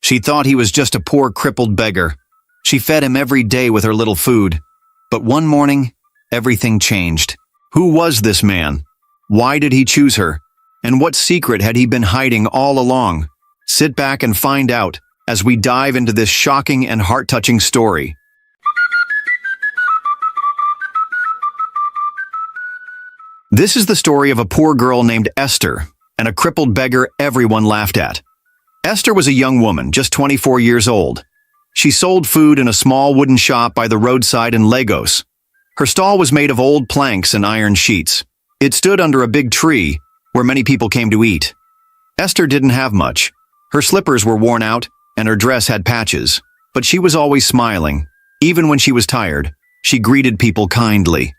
She thought he was just a poor crippled beggar. She fed him every day with her little food. But one morning, everything changed. Who was this man? Why did he choose her? And what secret had he been hiding all along? Sit back and find out as we dive into this shocking and heart-touching story. This is the story of a poor girl named Esther and a crippled beggar everyone laughed at. Esther was a young woman, just 24 years old. She sold food in a small wooden shop by the roadside in Lagos. Her stall was made of old planks and iron sheets. It stood under a big tree where many people came to eat. Esther didn't have much. Her slippers were worn out and her dress had patches, but she was always smiling. Even when she was tired, she greeted people kindly.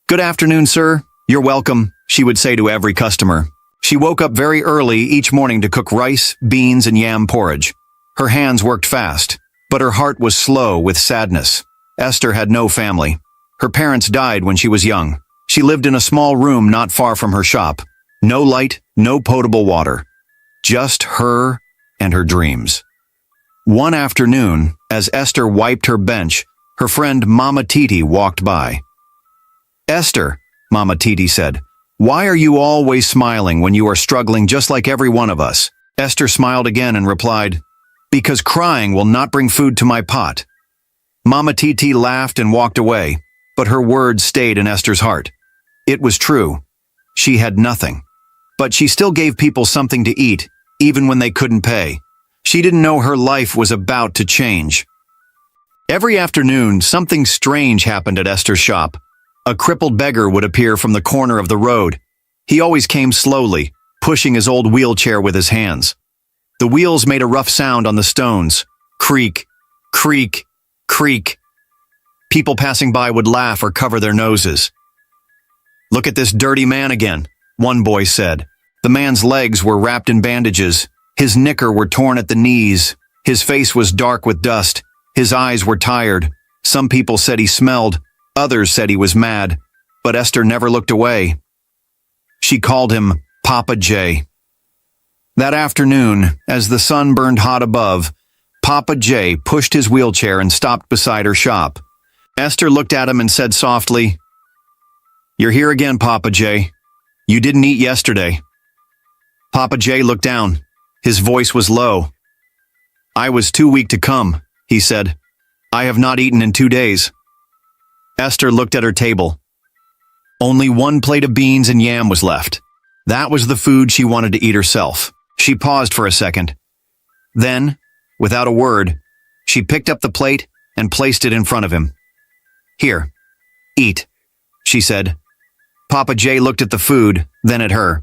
"Good afternoon, sir. You're welcome," she would say to every customer. She woke up very early each morning to cook rice, beans, and yam porridge. Her hands worked fast, but her heart was slow with sadness. Esther had no family. Her parents died when she was young. She lived in a small room not far from her shop. No light, no potable water. Just her and her dreams. One afternoon, as Esther wiped her bench, her friend Mama Titi walked by. "Esther," Mama Titi said, "why are you always smiling when you are struggling just like every one of us?" Esther smiled again and replied, "Because crying will not bring food to my pot." Mama Titi laughed and walked away, but her words stayed in Esther's heart. It was true. She had nothing. But she still gave people something to eat, even when they couldn't pay. She didn't know her life was about to change. Every afternoon, something strange happened at Esther's shop. A crippled beggar would appear from the corner of the road. He always came slowly, pushing his old wheelchair with his hands. The wheels made a rough sound on the stones. Creak, creak, creak. People passing by would laugh or cover their noses. "Look at this dirty man again," one boy said. The man's legs were wrapped in bandages. His knicker were torn at the knees. His face was dark with dust. His eyes were tired. Some people said he smelled. Others said he was mad. But Esther never looked away. She called him Papa J. That afternoon, as the sun burned hot above, Papa J pushed his wheelchair and stopped beside her shop. Esther looked at him and said softly, "You're here again, Papa J. You didn't eat yesterday." Papa J looked down. His voice was low. "I was too weak to come," he said. "I have not eaten in 2 days." Esther looked at her table. Only one plate of beans and yam was left. That was the food she wanted to eat herself. She paused for a second. Then, without a word, she picked up the plate and placed it in front of him. "Here, eat," she said. Papa J looked at the food, then at her.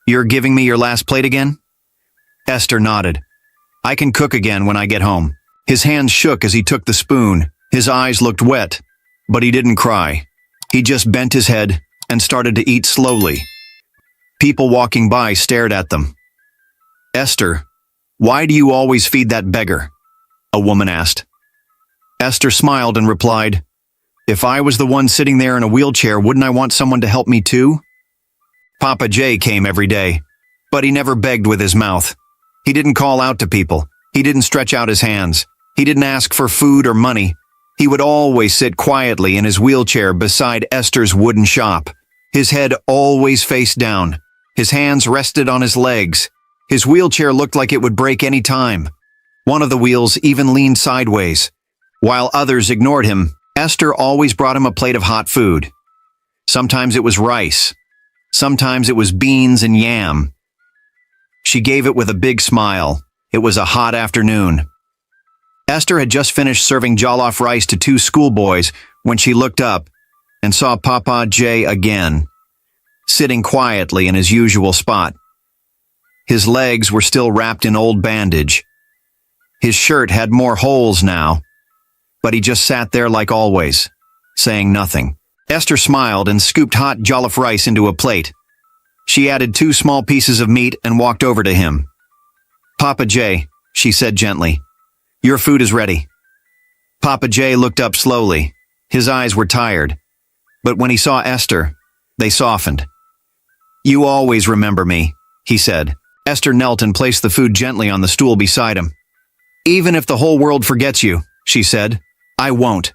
"You're giving me your last plate again?" Esther nodded. "I can cook again when I get home." His hands shook as he took the spoon. His eyes looked wet, but he didn't cry. He just bent his head and started to eat slowly. People walking by stared at them. "Esther, why do you always feed that beggar?" a woman asked. Esther smiled and replied, "If I was the one sitting there in a wheelchair, wouldn't I want someone to help me too?" Papa J came every day, but he never begged with his mouth. He didn't call out to people. He didn't stretch out his hands. He didn't ask for food or money. He would always sit quietly in his wheelchair beside Esther's wooden shop. His head always faced down. His hands rested on his legs. His wheelchair looked like it would break any time. One of the wheels even leaned sideways. While others ignored him, Esther always brought him a plate of hot food. Sometimes it was rice. Sometimes it was beans and yam. She gave it with a big smile. It was a hot afternoon. Esther had just finished serving jollof rice to 2 schoolboys when she looked up and saw Papa J again, sitting quietly in his usual spot. His legs were still wrapped in old bandage. His shirt had more holes now, but he just sat there like always, saying nothing. Esther smiled and scooped hot jollof rice into a plate. She added 2 small pieces of meat and walked over to him. "Papa J," she said gently, "your food is ready." Papa J looked up slowly. His eyes were tired, but when he saw Esther, they softened. "You always remember me," he said. Esther knelt and placed the food gently on the stool beside him. Even if the whole world forgets you, she said, I won't.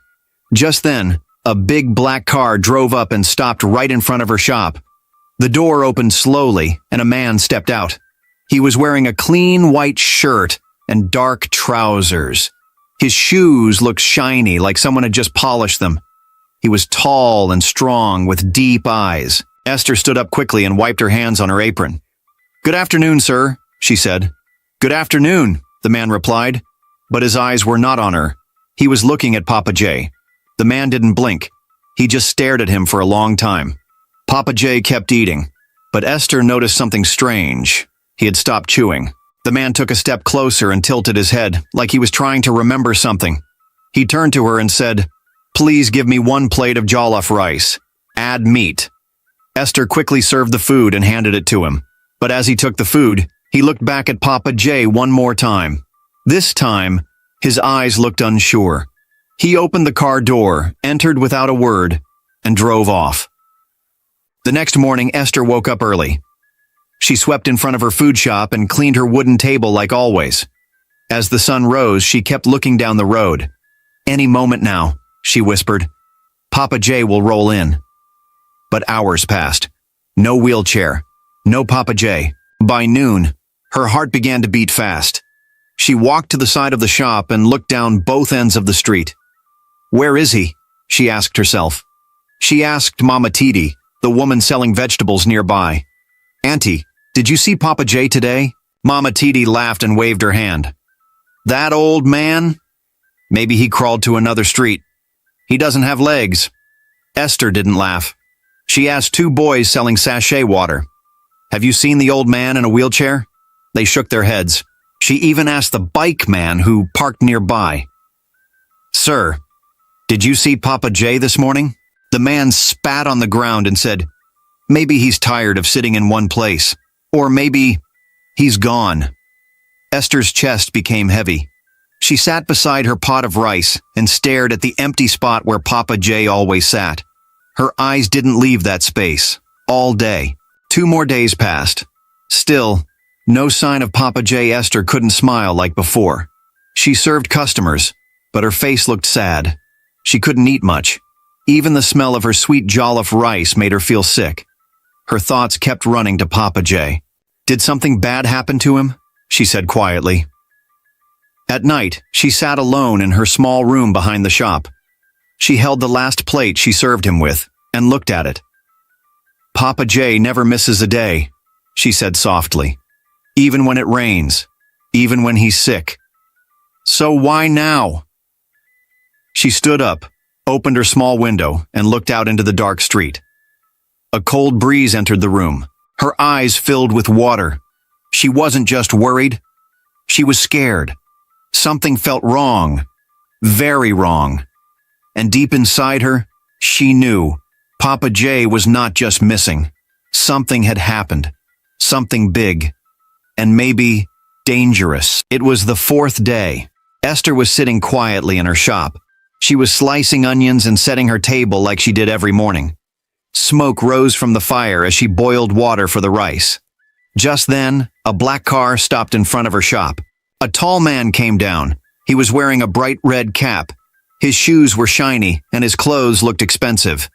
Just then, a big black car drove up and stopped right in front of her shop. The door opened slowly, and a man stepped out. He was wearing a clean white shirt and dark trousers. His shoes looked shiny, like someone had just polished them. He was tall and strong, with deep eyes. Esther stood up quickly and wiped her hands on her apron. Good afternoon, sir, she said. Good afternoon, the man replied, but his eyes were not on her. He was looking at Papa J. The man didn't blink. He just stared at him for a long time. Papa J kept eating, but Esther noticed something strange. He had stopped chewing. The man took a step closer and tilted his head, like he was trying to remember something. He turned to her and said, Please give me 1 plate of jollof rice. Add meat. Esther quickly served the food and handed it to him. But as he took the food, he looked back at Papa J one more time. This time, his eyes looked unsure. He opened the car door, entered without a word, and drove off. The next morning, Esther woke up early. She swept in front of her food shop and cleaned her wooden table like always. As the sun rose, she kept looking down the road. Any moment now, she whispered. Papa J will roll in. But hours passed. No wheelchair. No Papa J. By noon, her heart began to beat fast. She walked to the side of the shop and looked down both ends of the street. Where is he? She asked herself. She asked Mama Titi, the woman selling vegetables nearby. Auntie, did you see Papa J today? Mama Titi laughed and waved her hand. That old man? Maybe he crawled to another street. He doesn't have legs. Esther didn't laugh. She asked 2 boys selling sachet water. Have you seen the old man in a wheelchair? They shook their heads. She even asked the bike man who parked nearby. Sir, did you see Papa J this morning? The man spat on the ground and said, Maybe he's tired of sitting in one place. Or maybe he's gone. Esther's chest became heavy. She sat beside her pot of rice and stared at the empty spot where Papa J always sat. Her eyes didn't leave that space, all day. 2 more days passed. Still, no sign of Papa J. Esther couldn't smile like before. She served customers, but her face looked sad. She couldn't eat much. Even the smell of her sweet jollof rice made her feel sick. Her thoughts kept running to Papa J. Did something bad happen to him? She said quietly. At night, she sat alone in her small room behind the shop. She held the last plate she served him with and looked at it. Papa J never misses a day, she said softly. Even when it rains, even when he's sick. So why now? She stood up, opened her small window, and looked out into the dark street. A cold breeze entered the room. Her eyes filled with water. She wasn't just worried. She was scared. Something felt wrong. Very wrong. And deep inside her, she knew Papa J was not just missing. Something had happened. Something big. And maybe dangerous. It was the 4th day. Esther was sitting quietly in her shop. She was slicing onions and setting her table like she did every morning. Smoke rose from the fire as she boiled water for the rice. Just then, a black car stopped in front of her shop. A tall man came down. He was wearing a bright red cap. His shoes were shiny, and his clothes looked expensive.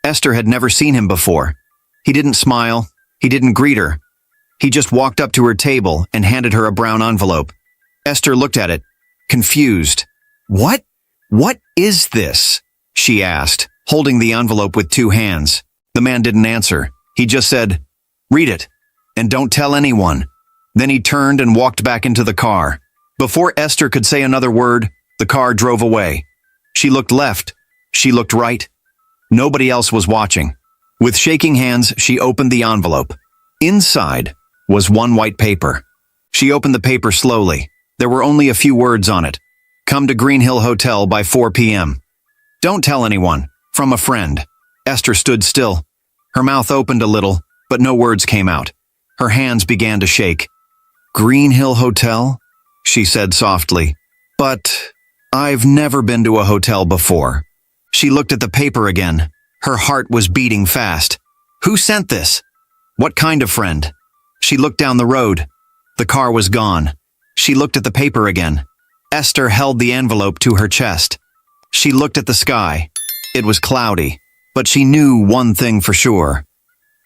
Esther had never seen him before. He didn't smile. He didn't greet her. He just walked up to her table and handed her a brown envelope. Esther looked at it, confused. What? What is this? She asked, holding the envelope with 2 hands. The man didn't answer. He just said, Read it, and don't tell anyone. Then he turned and walked back into the car. Before Esther could say another word, the car drove away. She looked left. She looked right. Nobody else was watching. With shaking hands, she opened the envelope. Inside was 1 white paper. She opened the paper slowly. There were only a few words on it. Come to Green Hill Hotel by 4 p.m. Don't tell anyone. From a friend. Esther stood still. Her mouth opened a little, but no words came out. Her hands began to shake. Green Hill Hotel? She said softly. But I've never been to a hotel before. She looked at the paper again. Her heart was beating fast. Who sent this? What kind of friend? She looked down the road. The car was gone. She looked at the paper again. Esther held the envelope to her chest. She looked at the sky. It was cloudy, but she knew one thing for sure.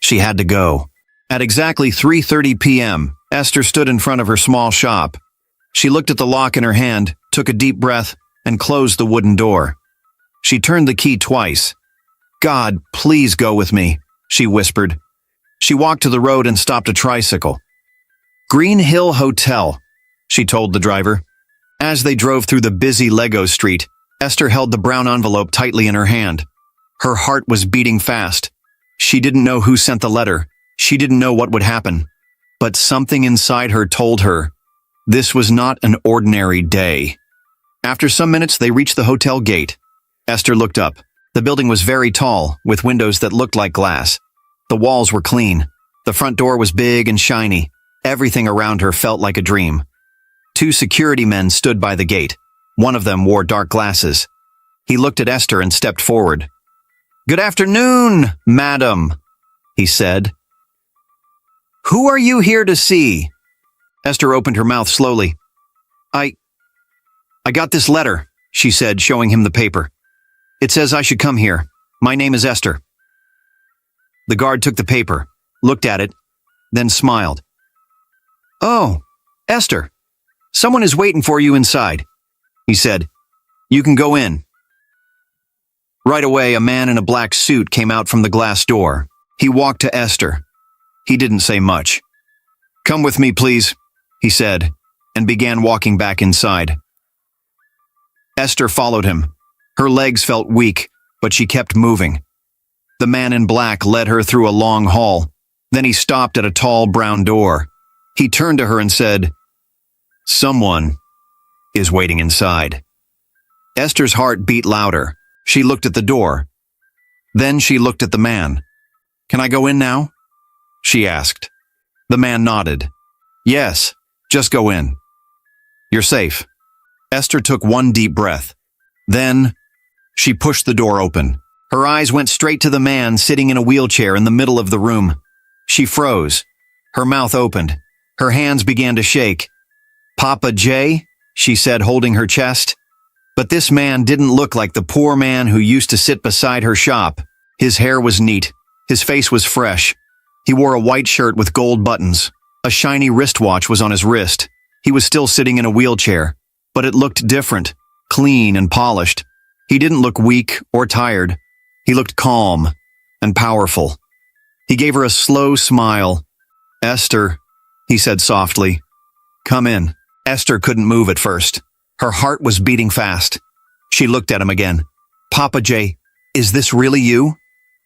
She had to go. At exactly 3:30 p.m., Esther stood in front of her small shop. She looked at the lock in her hand, took a deep breath, and closed the wooden door. She turned the key twice. "God, please go with me," she whispered. She walked to the road and stopped a tricycle. "Green Hill Hotel," she told the driver. As they drove through the busy Lego street, Esther held the brown envelope tightly in her hand. Her heart was beating fast. She didn't know who sent the letter. She didn't know what would happen. But something inside her told her this was not an ordinary day. After some minutes, they reached the hotel gate. Esther looked up. The building was very tall, with windows that looked like glass. The walls were clean. The front door was big and shiny. Everything around her felt like a dream. 2 security men stood by the gate. One of them wore dark glasses. He looked at Esther and stepped forward. "Good afternoon, madam," he said. "Who are you here to see?" Esther opened her mouth slowly. I got this letter," she said, showing him the paper. "It says I should come here. My name is Esther." The guard took the paper, looked at it, then smiled. "Oh, Esther, someone is waiting for you inside," he said. "You can go in." Right away, a man in a black suit came out from the glass door. He walked to Esther. He didn't say much. "Come with me, please," he said, and began walking back inside. Esther followed him. Her legs felt weak, but she kept moving. The man in black led her through a long hall. Then he stopped at a tall brown door. He turned to her and said, "Someone is waiting inside." Esther's heart beat louder. She looked at the door. Then she looked at the man. "Can I go in now?" she asked. The man nodded. "Yes, just go in. You're safe." Esther took one deep breath. Then she pushed the door open. Her eyes went straight to the man sitting in a wheelchair in the middle of the room. She froze. Her mouth opened. Her hands began to shake. "Papa J," she said, holding her chest. But this man didn't look like the poor man who used to sit beside her shop. His hair was neat. His face was fresh. He wore a white shirt with gold buttons. A shiny wristwatch was on his wrist. He was still sitting in a wheelchair, but it looked different, clean and polished. He didn't look weak or tired. He looked calm and powerful. He gave her a slow smile. "Esther," he said softly, "come in." Esther couldn't move at first. Her heart was beating fast. She looked at him again. "Papa J, is this really you?"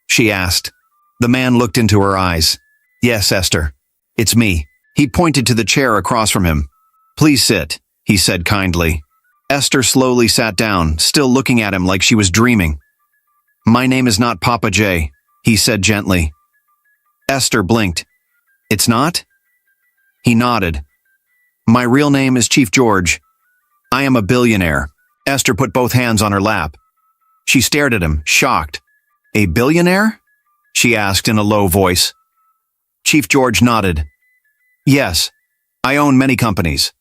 she asked. The man looked into her eyes. "Yes, Esther, it's me." He pointed to the chair across from him. "Please sit," he said kindly. Esther slowly sat down, still looking at him like she was dreaming. "My name is not Papa J," he said gently. Esther blinked. "It's not?" He nodded. "My real name is Chief George. I am a billionaire." Esther put both hands on her lap. She stared at him, shocked. "A billionaire?" she asked in a low voice. Chief George nodded. "Yes, I own many companies.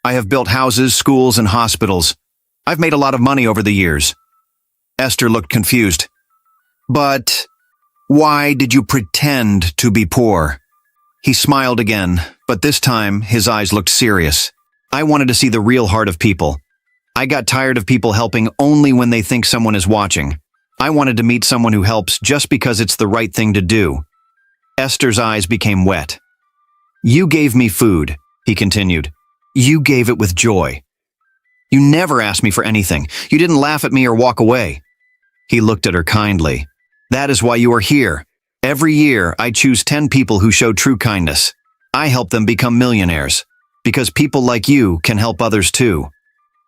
I have built houses, schools, and hospitals. I've made a lot of money over the years." Esther looked confused. "But why did you pretend to be poor?" He smiled again, but this time his eyes looked serious. "I wanted to see the real heart of people. I got tired of people helping only when they think someone is watching. I wanted to meet someone who helps just because it's the right thing to do." Esther's eyes became wet. "You gave me food," he continued. "You gave it with joy. You never asked me for anything. You didn't laugh at me or walk away." He looked at her kindly. "That is why you are here. Every year, I choose 10 people who show true kindness. I help them become millionaires, because people like you can help others too."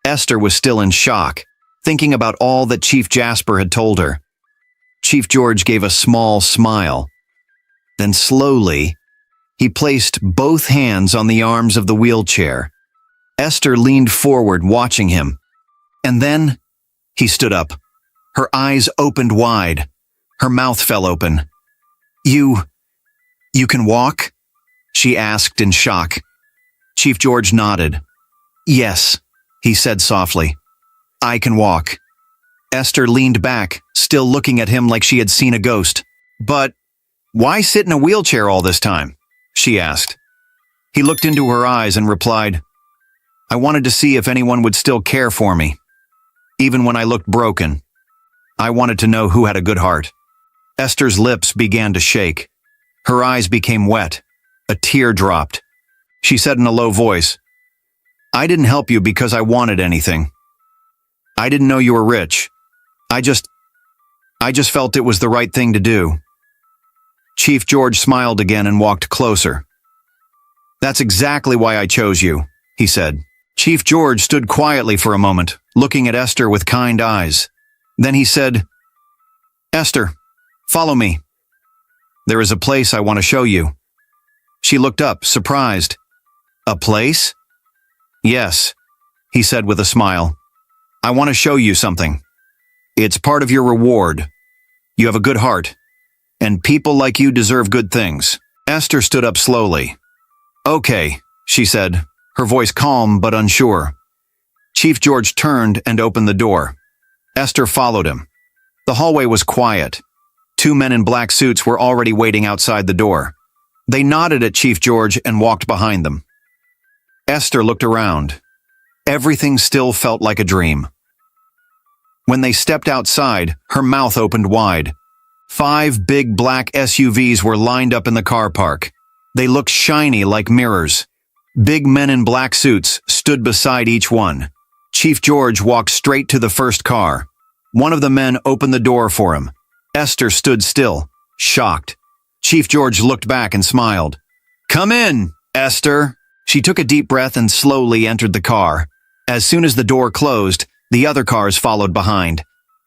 Esther was still in shock, thinking about all that Chief Jasper had told her. Chief George gave a small smile. Then slowly, he placed both hands on the arms of the wheelchair. Esther leaned forward, watching him. And then, he stood up. Her eyes opened wide. Her mouth fell open. You can walk?" she asked in shock. Chief George nodded. "Yes," he said softly. I can walk. Esther leaned back, still looking at him like she had seen a ghost. But why sit in a wheelchair all this time? She asked. He looked into her eyes and replied, I wanted to see if anyone would still care for me. Even when I looked broken, I wanted to know who had a good heart. Esther's lips began to shake. Her eyes became wet. A tear dropped. She said in a low voice, I didn't help you because I wanted anything. I didn't know you were rich. I just felt it was the right thing to do. Chief George smiled again and walked closer. That's exactly why I chose you, he said. Chief George stood quietly for a moment, looking at Esther with kind eyes. Then he said, Esther, follow me. There is a place I want to show you. She looked up, surprised. A place? Yes, he said with a smile. I want to show you something. It's part of your reward. You have a good heart, and people like you deserve good things. Esther stood up slowly. Okay, she said, her voice calm but unsure. Chief George turned and opened the door. Esther followed him. The hallway was quiet. 2 men in black suits were already waiting outside the door. They nodded at Chief George and walked behind them. Esther looked around. Everything still felt like a dream. When they stepped outside, her mouth opened wide. 5 big black SUVs were lined up in the car park. They looked shiny like mirrors. Big men in black suits stood beside each one. Chief George walked straight to the first car. One of the men opened the door for him. Esther stood still, shocked. Chief George looked back and smiled. Come in, Esther. She took a deep breath and slowly entered the car. As soon as the door closed, the other cars followed behind.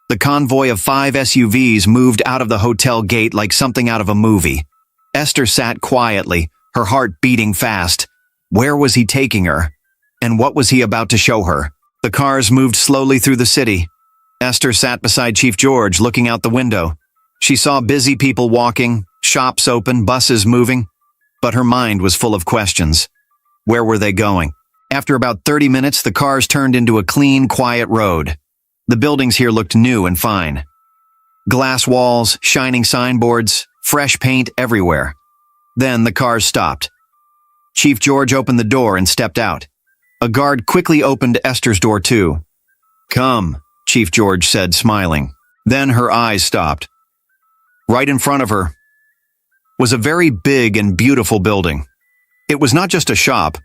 The convoy of 5 SUVs moved out of the hotel gate like something out of a movie. Esther sat quietly, her heart beating fast. Where was he taking her? And what was he about to show her? The cars moved slowly through the city. Esther sat beside Chief George, looking out the window. She saw busy people walking, shops open, buses moving. But her mind was full of questions. Where were they going? After about 30 minutes, the cars turned into a clean, quiet road. The buildings here looked new and fine. Glass walls, shining signboards, fresh paint everywhere. Then the cars stopped. Chief George opened the door and stepped out. A guard quickly opened Esther's door too. Come, Chief George said, smiling. Then her eyes stopped. Right in front of her was a very big and beautiful building. It was not just a shop.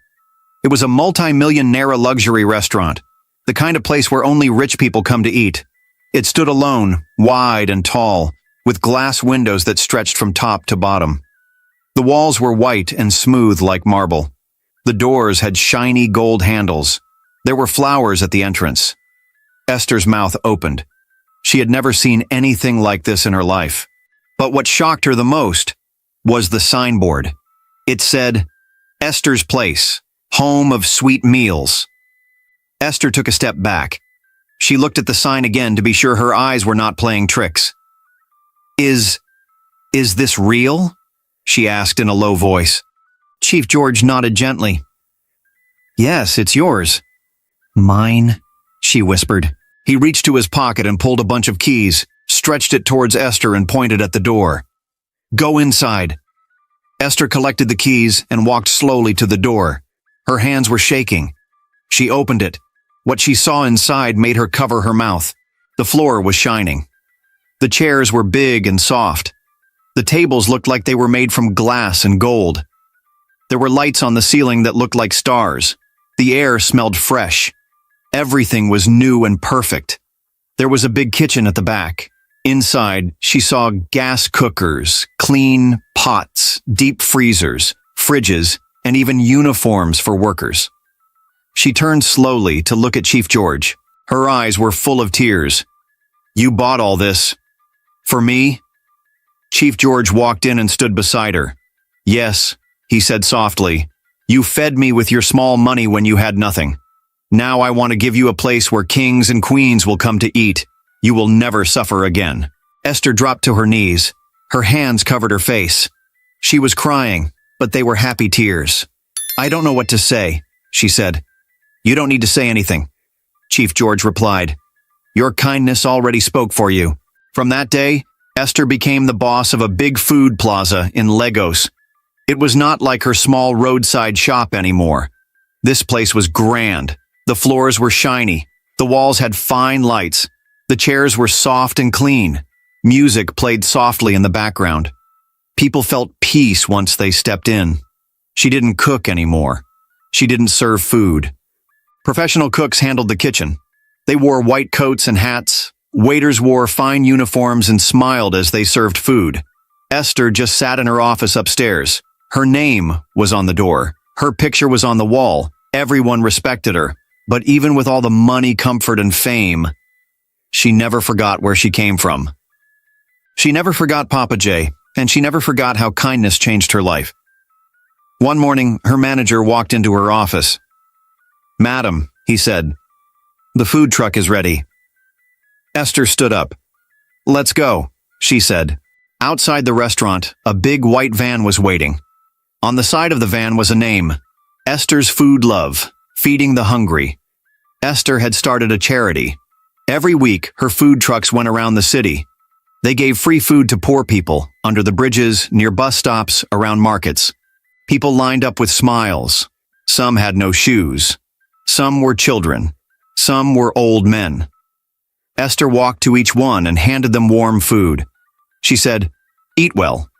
It was a multi-million-naira luxury restaurant, the kind of place where only rich people come to eat. It stood alone, wide and tall, with glass windows that stretched from top to bottom. The walls were white and smooth like marble. The doors had shiny gold handles. There were flowers at the entrance. Esther's mouth opened. She had never seen anything like this in her life. But what shocked her the most was the signboard. It said, Esther's Place, home of sweet meals. Esther took a step back. She looked at the sign again to be sure her eyes were not playing tricks. Is this real? She asked in a low voice. Chief George nodded gently. Yes, it's yours. Mine, she whispered. He reached to his pocket and pulled a bunch of keys, stretched it towards Esther and pointed at the door. Go inside. Esther collected the keys and walked slowly to the door. Her hands were shaking. She opened it. What she saw inside made her cover her mouth. The floor was shining. The chairs were big and soft. The tables looked like they were made from glass and gold. There were lights on the ceiling that looked like stars. The air smelled fresh. Everything was new and perfect. There was a big kitchen at the back. Inside, she saw gas cookers, clean pots, deep freezers, fridges, and even uniforms for workers. She turned slowly to look at Chief George. Her eyes were full of tears. You bought all this. For me? Chief George walked in and stood beside her. Yes, he said softly. You fed me with your small money when you had nothing. Now I want to give you a place where kings and queens will come to eat. You will never suffer again. Esther dropped to her knees. Her hands covered her face. She was crying, but they were happy tears. I don't know what to say, she said. You don't need to say anything. Chief George replied. Your kindness already spoke for you. From that day, Esther became the boss of a big food plaza in Lagos. It was not like her small roadside shop anymore. This place was grand. The floors were shiny. The walls had fine lights. The chairs were soft and clean. Music played softly in the background. People felt peace once they stepped in. She didn't cook anymore. She didn't serve food. Professional cooks handled the kitchen. They wore white coats and hats. Waiters wore fine uniforms and smiled as they served food. Esther just sat in her office upstairs. Her name was on the door. Her picture was on the wall. Everyone respected her. But even with all the money, comfort, and fame, she never forgot where she came from. She never forgot Papa J, and she never forgot how kindness changed her life. One morning, her manager walked into her office. Madam, he said, the food truck is ready. Esther stood up. Let's go, she said. Outside the restaurant, a big white van was waiting. On the side of the van was a name, Esther's Food Love, feeding the hungry. Esther had started a charity. Every week, her food trucks went around the city. They gave free food to poor people, under the bridges, near bus stops, around markets. People lined up with smiles. Some had no shoes. Some were children. Some were old men. Esther walked to each one and handed them warm food. She said, Eat well.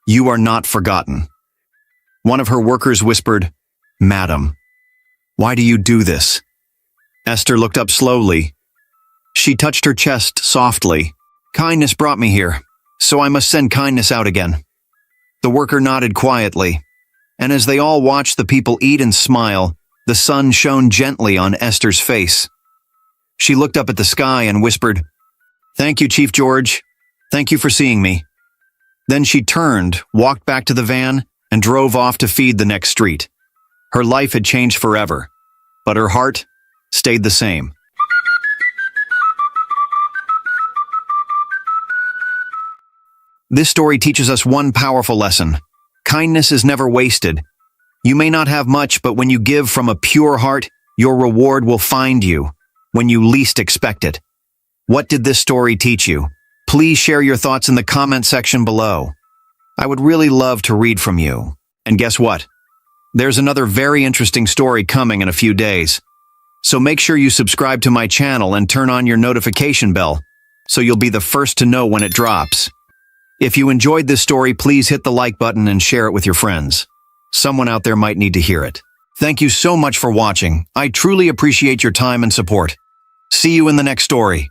You are not forgotten. One of her workers whispered, Madam, why do you do this? Esther looked up slowly. She touched her chest softly. Kindness brought me here, so I must send kindness out again. The worker nodded quietly, and as they all watched the people eat and smile, the sun shone gently on Esther's face. She looked up at the sky and whispered, Thank you, Chief George. Thank you for seeing me. Then she turned, walked back to the van, and drove off to feed the next street. Her life had changed forever, but her heart stayed the same. This story teaches us one powerful lesson. Kindness is never wasted. You may not have much, but when you give from a pure heart, your reward will find you when you least expect it. What did this story teach you? Please share your thoughts in the comment section below. I would really love to read from you. And guess what? There's another very interesting story coming in a few days. So make sure you subscribe to my channel and turn on your notification bell so you'll be the first to know when it drops. If you enjoyed this story, please hit the like button and share it with your friends. Someone out there might need to hear it. Thank you so much for watching. I truly appreciate your time and support. See you in the next story.